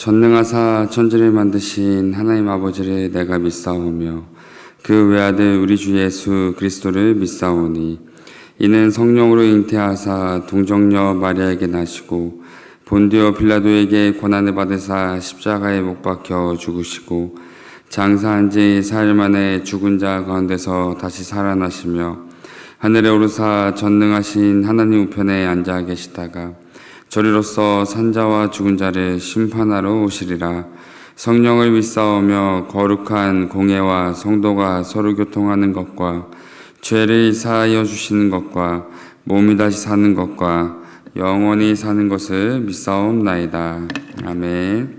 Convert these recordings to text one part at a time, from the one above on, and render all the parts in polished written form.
전능하사 천지를 만드신 하나님 아버지를 내가 믿사오며 그 외아들 우리 주 예수 그리스도를 믿사오니 이는 성령으로 잉태하사 동정녀 마리아에게 나시고 본디오 빌라도에게 고난을 받으사 십자가에 못 박혀 죽으시고 장사한 지 사흘 만에 죽은 자 가운데서 다시 살아나시며 하늘에 오르사 전능하신 하나님 우편에 앉아 계시다가 저리로서 산자와 죽은 자를 심판하러 오시리라. 성령을 믿사오며 거룩한 공예와 성도가 서로 교통하는 것과 죄를 사하여 주시는 것과 몸이 다시 사는 것과 영원히 사는 것을 믿사옵나이다. 아멘.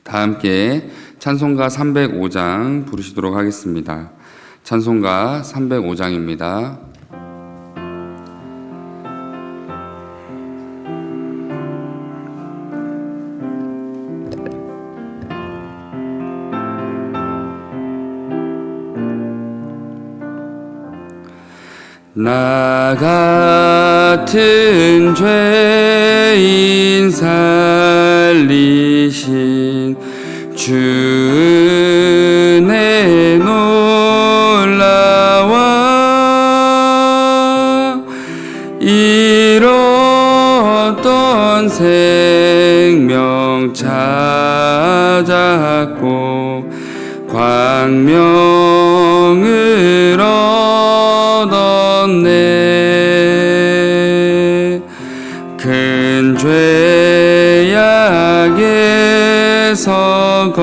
다 함께 찬송가 305장 부르시도록 하겠습니다. 찬송가 305장입니다. 나 같은 죄인 살리신 주 은혜 놀라워 잃었던 생명 찾았고 광명을 얻었네. 큰 죄악에서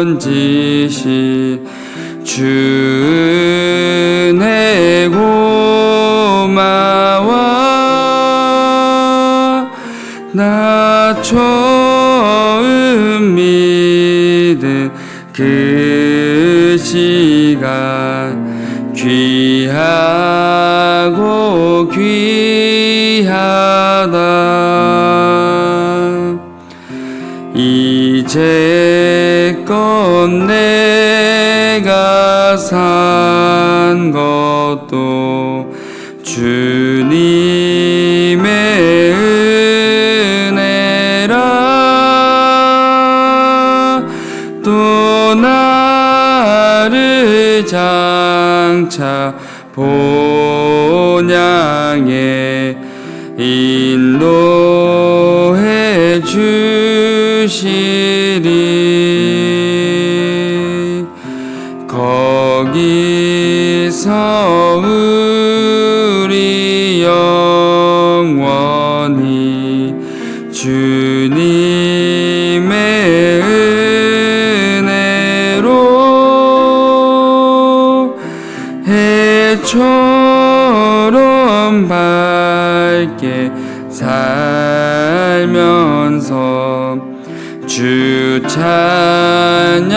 건지신 주 은혜 고마워. 나 처음 믿은 그 시간 귀하고 귀하다. 이제껏 내가 산 것도 주님의 은혜라. 또 나를 장차 본향에 인도해 주시리. 거기서 우리 영원히 주님의 은혜로 해처럼 밝게 살면서 주 찬양하리라.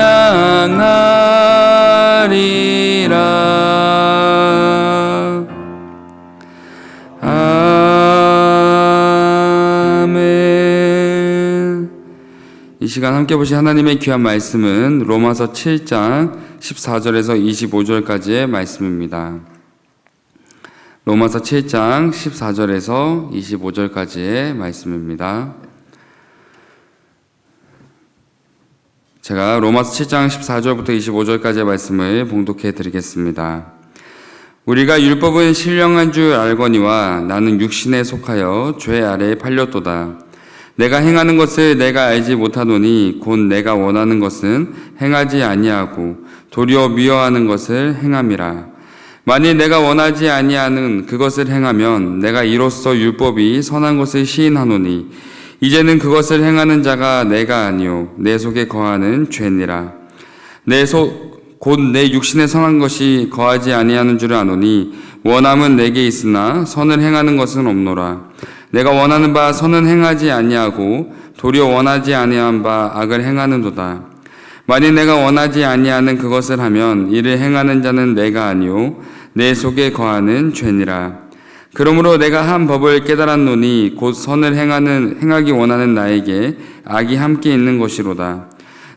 아멘. 이 시간 함께 보신 하나님의 귀한 말씀은 로마서 7장 14절에서 25절까지의 말씀입니다. 로마서 7장 14절에서 25절까지의 말씀입니다. 제가 로마서 7장 14절부터 25절까지의 말씀을 봉독해 드리겠습니다. 우리가 율법은 신령한 줄 알거니와 나는 육신에 속하여 죄 아래에 팔렸도다. 내가 행하는 것을 내가 알지 못하노니 곧 내가 원하는 것은 행하지 아니하고 도리어 미워하는 것을 행함이라. 만일 내가 원하지 아니하는 그것을 행하면 내가 이로써 율법이 선한 것을 시인하노니 이제는 그것을 행하는 자가 내가 아니요 내 속에 거하는 죄니라. 곧 내 육신에 선한 것이 거하지 아니하는 줄을 아노니 원함은 내게 있으나 선을 행하는 것은 없노라. 내가 원하는 바 선은 행하지 아니하고 도리어 원하지 아니한 바 악을 행하는도다. 만일 내가 원하지 아니하는 그것을 하면 이를 행하는 자는 내가 아니요 내 속에 거하는 죄니라. 그러므로 내가 한 법을 깨달았노니 곧 선을 행하기 원하는 나에게 악이 함께 있는 것이로다.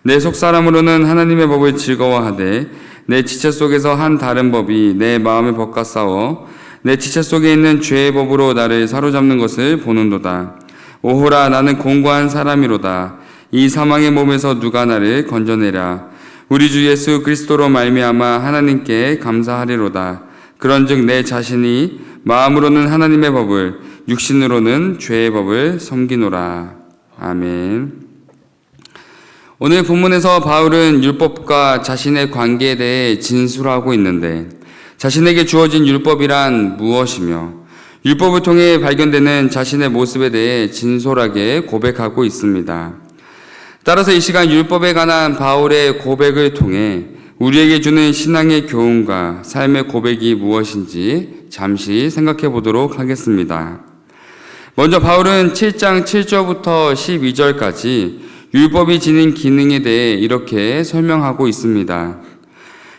내 속사람으로는 하나님의 법을 즐거워하되 내 지체 속에서 한 다른 법이 내 마음에 법과 싸워 내 지체 속에 있는 죄의 법으로 나를 사로잡는 것을 보는도다. 오호라, 나는 공고한 사람이로다. 이 사망의 몸에서 누가 나를 건져내랴. 우리 주 예수 그리스도로 말미암아 하나님께 감사하리로다. 그런즉 내 자신이 마음으로는 하나님의 법을, 육신으로는 죄의 법을 섬기노라. 아멘. 오늘 본문에서 바울은 율법과 자신의 관계에 대해 진술하고 있는데, 자신에게 주어진 율법이란 무엇이며 율법을 통해 발견되는 자신의 모습에 대해 진솔하게 고백하고 있습니다. 따라서 이 시간 율법에 관한 바울의 고백을 통해 우리에게 주는 신앙의 교훈과 삶의 고백이 무엇인지 잠시 생각해 보도록 하겠습니다. 먼저 바울은 7장 7절부터 12절까지 율법이 지닌 기능에 대해 이렇게 설명하고 있습니다.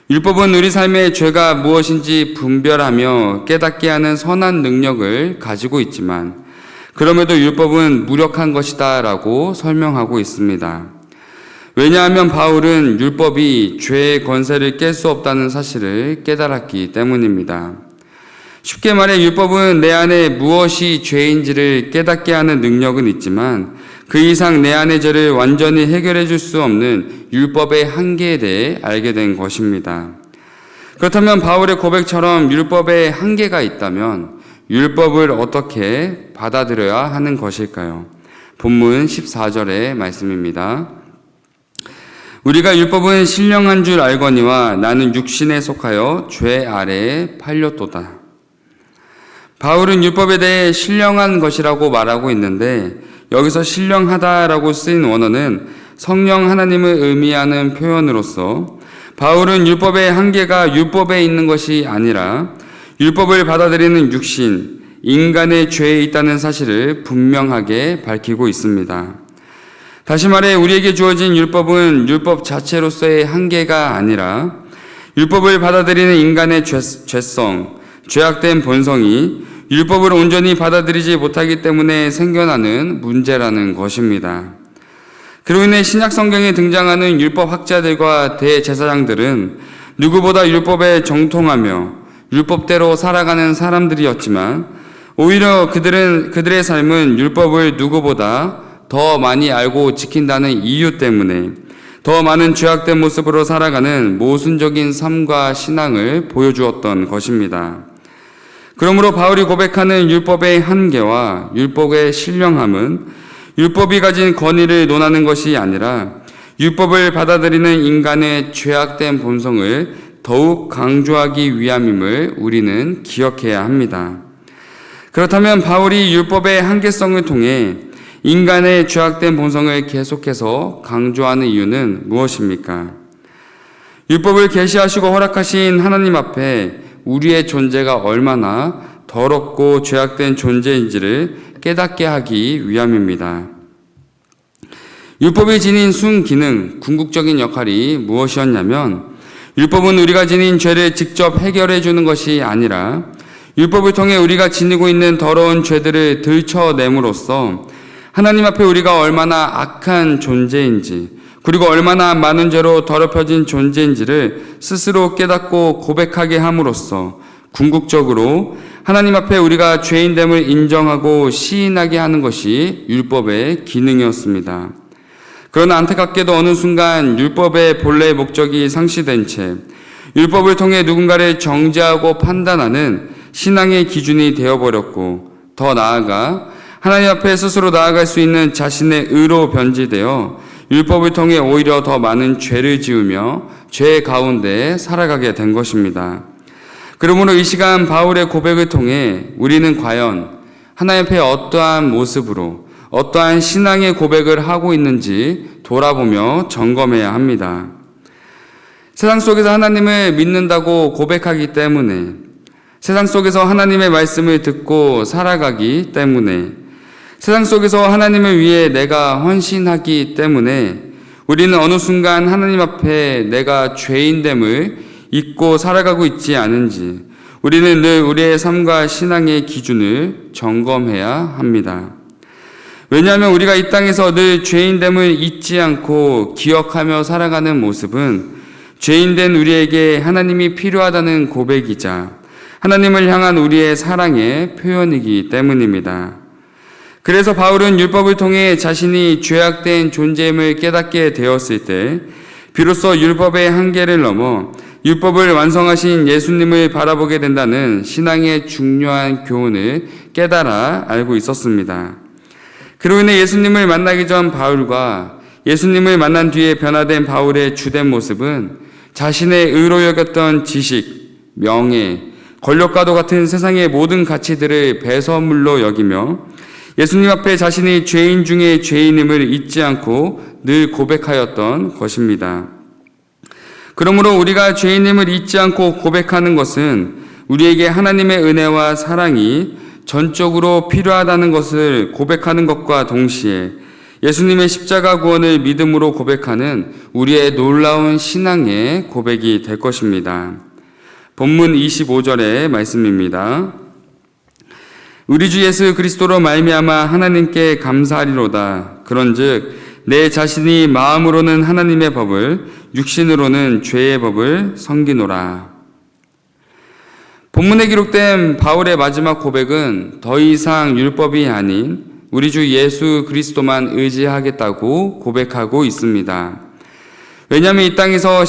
율법은 우리 삶의 죄가 무엇인지 분별하며 깨닫게 하는 선한 능력을 가지고 있지만, 그럼에도 율법은 무력한 것이다 라고 설명하고 있습니다. 왜냐하면 바울은 율법이 죄의 권세를 깰 수 없다는 사실을 깨달았기 때문입니다. 쉽게 말해 율법은 내 안에 무엇이 죄인지를 깨닫게 하는 능력은 있지만, 그 이상 내 안의 죄를 완전히 해결해 줄 수 없는 율법의 한계에 대해 알게 된 것입니다. 그렇다면 바울의 고백처럼 율법에 한계가 있다면 율법을 어떻게 받아들여야 하는 것일까요? 본문 14절의 말씀입니다. 우리가 율법은 신령한 줄 알거니와 나는 육신에 속하여 죄 아래에 팔렸도다. 바울은 율법에 대해 신령한 것이라고 말하고 있는데, 여기서 신령하다라고 쓰인 원어는 성령 하나님을 의미하는 표현으로서 바울은 율법의 한계가 율법에 있는 것이 아니라 율법을 받아들이는 육신, 인간의 죄에 있다는 사실을 분명하게 밝히고 있습니다. 다시 말해 우리에게 주어진 율법은 율법 자체로서의 한계가 아니라 율법을 받아들이는 인간의 죄성, 죄악된 본성이 율법을 온전히 받아들이지 못하기 때문에 생겨나는 문제라는 것입니다. 그로 인해 신약 성경에 등장하는 율법 학자들과 대제사장들은 누구보다 율법에 정통하며 율법대로 살아가는 사람들이었지만, 오히려 그들의 삶은 율법을 누구보다 더 많이 알고 지킨다는 이유 때문에 더 많은 죄악된 모습으로 살아가는 모순적인 삶과 신앙을 보여주었던 것입니다. 그러므로 바울이 고백하는 율법의 한계와 율법의 신령함은 율법이 가진 권위를 논하는 것이 아니라 율법을 받아들이는 인간의 죄악된 본성을 더욱 강조하기 위함임을 우리는 기억해야 합니다. 그렇다면 바울이 율법의 한계성을 통해 인간의 죄악된 본성을 계속해서 강조하는 이유는 무엇입니까? 율법을 계시하시고 허락하신 하나님 앞에 우리의 존재가 얼마나 더럽고 죄악된 존재인지를 깨닫게 하기 위함입니다. 율법이 지닌 순기능, 궁극적인 역할이 무엇이었냐면, 율법은 우리가 지닌 죄를 직접 해결해 주는 것이 아니라 율법을 통해 우리가 지니고 있는 더러운 죄들을 들춰냄으로써 하나님 앞에 우리가 얼마나 악한 존재인지, 그리고 얼마나 많은 죄로 더럽혀진 존재인지를 스스로 깨닫고 고백하게 함으로써 궁극적으로 하나님 앞에 우리가 죄인됨을 인정하고 시인하게 하는 것이 율법의 기능이었습니다. 그러나 안타깝게도 어느 순간 율법의 본래 목적이 상실된 채 율법을 통해 누군가를 정죄하고 판단하는 신앙의 기준이 되어버렸고, 더 나아가 하나님 앞에 스스로 나아갈 수 있는 자신의 의로 변질되어 율법을 통해 오히려 더 많은 죄를 지으며 죄 가운데 살아가게 된 것입니다. 그러므로 이 시간 바울의 고백을 통해 우리는 과연 하나님 앞에 어떠한 모습으로 어떠한 신앙의 고백을 하고 있는지 돌아보며 점검해야 합니다. 세상 속에서 하나님을 믿는다고 고백하기 때문에, 세상 속에서 하나님의 말씀을 듣고 살아가기 때문에, 세상 속에서 하나님을 위해 내가 헌신하기 때문에 우리는 어느 순간 하나님 앞에 내가 죄인됨을 잊고 살아가고 있지 않은지 우리는 늘 우리의 삶과 신앙의 기준을 점검해야 합니다. 왜냐하면 우리가 이 땅에서 늘 죄인됨을 잊지 않고 기억하며 살아가는 모습은 죄인된 우리에게 하나님이 필요하다는 고백이자 하나님을 향한 우리의 사랑의 표현이기 때문입니다. 그래서 바울은 율법을 통해 자신이 죄악된 존재임을 깨닫게 되었을 때 비로소 율법의 한계를 넘어 율법을 완성하신 예수님을 바라보게 된다는 신앙의 중요한 교훈을 깨달아 알고 있었습니다. 그로 인해 예수님을 만나기 전 바울과 예수님을 만난 뒤에 변화된 바울의 주된 모습은 자신의 의로 여겼던 지식, 명예, 권력과도 같은 세상의 모든 가치들을 배설물로 여기며 예수님 앞에 자신이 죄인 중에 죄인임을 잊지 않고 늘 고백하였던 것입니다. 그러므로 우리가 죄인임을 잊지 않고 고백하는 것은 우리에게 하나님의 은혜와 사랑이 전적으로 필요하다는 것을 고백하는 것과 동시에 예수님의 십자가 구원을 믿음으로 고백하는 우리의 놀라운 신앙의 고백이 될 것입니다. 본문 25절의 말씀입니다. 우리 주 예수 그리스도로 말미암아 하나님께 감사하리로다. 그런즉 내 자신이 마음으로는 하나님의 법을 육신으로는 죄의 법을 섬기노라. 본문에 기록된 바울의 마지막 고백은 더 이상 율법이 아닌 우리 주 예수 그리스도만 의지하겠다고 고백하고 있습니다. 왜냐하면 이 땅에서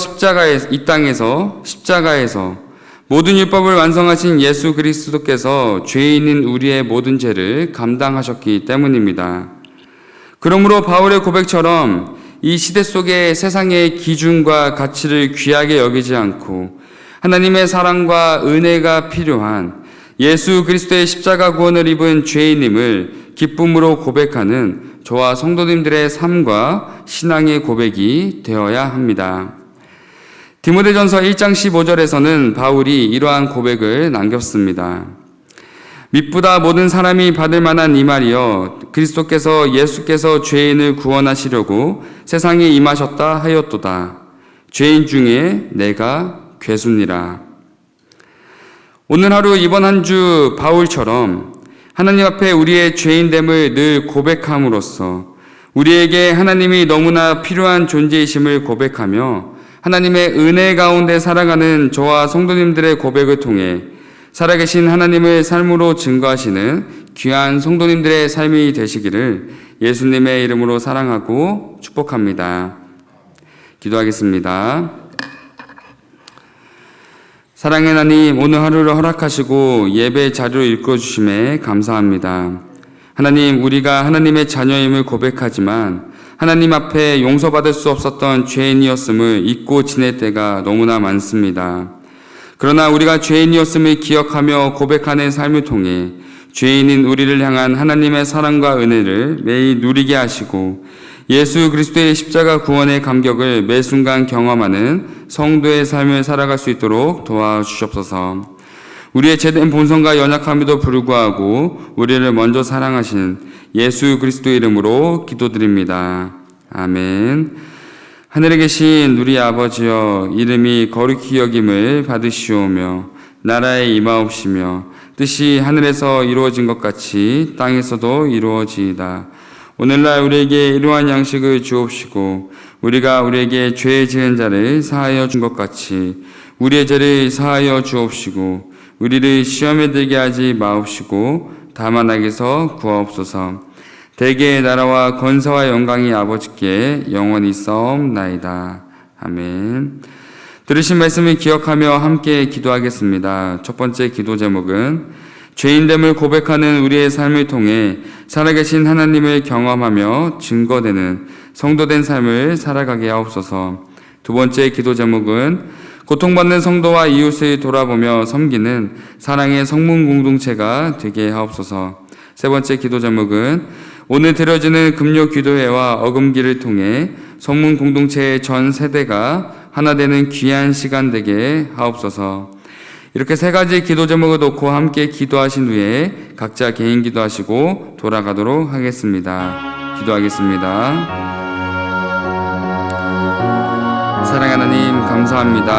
십자가에서 모든 율법을 완성하신 예수 그리스도께서 죄인인 우리의 모든 죄를 감당하셨기 때문입니다. 그러므로 바울의 고백처럼 이 시대 속의 세상의 기준과 가치를 귀하게 여기지 않고 하나님의 사랑과 은혜가 필요한 예수 그리스도의 십자가 구원을 입은 죄인임을 기쁨으로 고백하는 저와 성도님들의 삶과 신앙의 고백이 되어야 합니다. 디모데전서 1장 15절에서는 바울이 이러한 고백을 남겼습니다. mit보다 모든 사람이 받을 만한 이 말이여 그리스도께서 예수께서 죄인을 구원하시려고 세상에 임하셨다 하였도다. 죄인 중에 내가 괴수니라. 오늘 하루 이번 한 주 바울처럼 하나님 앞에 우리의 죄인됨을 늘 고백함으로써 우리에게 하나님이 너무나 필요한 존재이심을 고백하며 하나님의 은혜 가운데 살아가는 저와 성도님들의 고백을 통해 살아계신 하나님을 삶으로 증거하시는 귀한 성도님들의 삶이 되시기를 예수님의 이름으로 사랑하고 축복합니다. 기도하겠습니다. 사랑의 하나님, 오늘 하루를 허락하시고 예배 자료를 읽어주심에 감사합니다. 하나님, 우리가 하나님의 자녀임을 고백하지만 하나님 앞에 용서받을 수 없었던 죄인이었음을 잊고 지낼 때가 너무나 많습니다. 그러나 우리가 죄인이었음을 기억하며 고백하는 삶을 통해 죄인인 우리를 향한 하나님의 사랑과 은혜를 매일 누리게 하시고 예수 그리스도의 십자가 구원의 감격을 매 순간 경험하는 성도의 삶을 살아갈 수 있도록 도와주시옵소서. 우리의 죄된 본성과 연약함에도 불구하고 우리를 먼저 사랑하신 예수 그리스도 이름으로 기도드립니다. 아멘. 하늘에 계신 우리 아버지여, 이름이 거룩히 여김을 받으시오며 나라에 임하옵시며 뜻이 하늘에서 이루어진 것 같이 땅에서도 이루어지이다. 오늘날 우리에게 이러한 양식을 주옵시고 우리가 우리에게 죄 지은 자를 사하여 준 것 같이 우리의 죄를 사하여 주옵시고 우리를 시험에 들게 하지 마옵시고 다만 악에서 구하옵소서. 대개의 나라와 권세와 영광이 아버지께 영원히 있사옵나이다. 아멘. 들으신 말씀을 기억하며 함께 기도하겠습니다. 첫 번째 기도 제목은 죄인됨을 고백하는 우리의 삶을 통해 살아계신 하나님을 경험하며 증거되는 성도된 삶을 살아가게 하옵소서. 두 번째 기도 제목은 고통받는 성도와 이웃을 돌아보며 섬기는 사랑의 성문 공동체가 되게 하옵소서. 세 번째 기도 제목은 오늘 드려지는 금요 기도회와 어금기를 통해 성문 공동체의 전 세대가 하나 되는 귀한 시간 되게 하옵소서. 이렇게 세 가지 기도 제목을 놓고 함께 기도하신 후에 각자 개인 기도하시고 돌아가도록 하겠습니다. 기도하겠습니다. 사랑하는 하나님 감사합니다.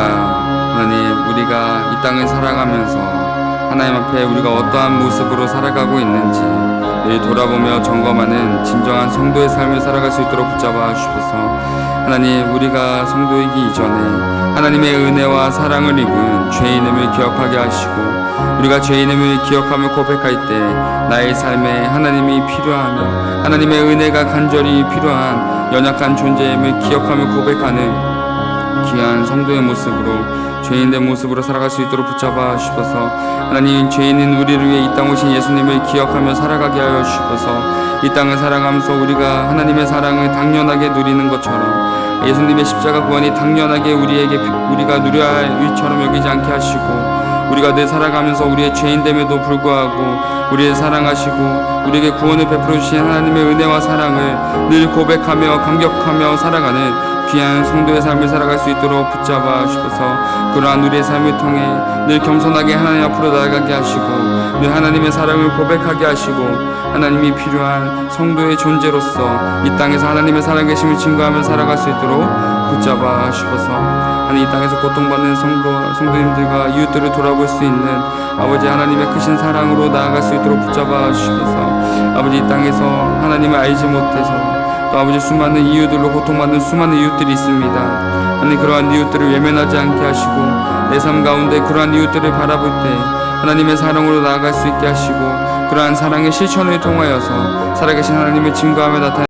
하나님, 우리가 이 땅을 살아가면서 하나님 앞에 우리가 어떠한 모습으로 살아가고 있는지 늘 돌아보며 점검하는 진정한 성도의 삶을 살아갈 수 있도록 붙잡아 주셔서 하나님, 우리가 성도이기 이전에 하나님의 은혜와 사랑을 입은 죄인임을 기억하게 하시고 우리가 죄인임을 기억하며 고백할 때 나의 삶에 하나님이 필요하며 하나님의 은혜가 간절히 필요한 연약한 존재임을 기억하며 고백하는 귀한 성도의 모습으로 죄인된 모습으로 살아갈 수 있도록 붙잡아 주셔서 하나님, 죄인인 우리를 위해 이 땅 오신 예수님을 기억하며 살아가게 하여 주셔서 이 땅을 살아가면서 우리가 하나님의 사랑을 당연하게 누리는 것처럼 예수님의 십자가 구원이 당연하게 우리가 누려야 할 일처럼 여기지 않게 하시고 우리가 늘 살아가면서 우리의 죄인됨에도 불구하고 우리를 사랑하시고 우리에게 구원을 베풀어 주신 하나님의 은혜와 사랑을 늘 고백하며 감격하며 살아가는 귀한 성도의 삶을 살아갈 수 있도록 붙잡아 주셔서 그러한 우리의 삶을 통해 늘 겸손하게 하나님 앞으로 나아가게 하시고 늘 하나님의 사랑을 고백하게 하시고 하나님이 필요한 성도의 존재로서 이 땅에서 하나님의 살아계심을 증거하며 살아갈 수 있도록 붙잡아 주셔서 하나님, 이 땅에서 고통받는 성도님들과 이웃들을 돌아볼 수 있는 아버지 하나님의 크신 사랑으로 나아갈 수 있도록 붙잡아 주셔서 아버지, 이 땅에서 하나님을 알지 못해서 또 아버지 수많은 이웃들로 고통받는 수많은 이웃들이 있습니다. 하나님, 그러한 이웃들을 외면하지 않게 하시고 내 삶 가운데 그러한 이웃들을 바라볼 때 하나님의 사랑으로 나아갈 수 있게 하시고 그러한 사랑의 실천을 통하여서 살아계신 하나님을 증거하며 나타내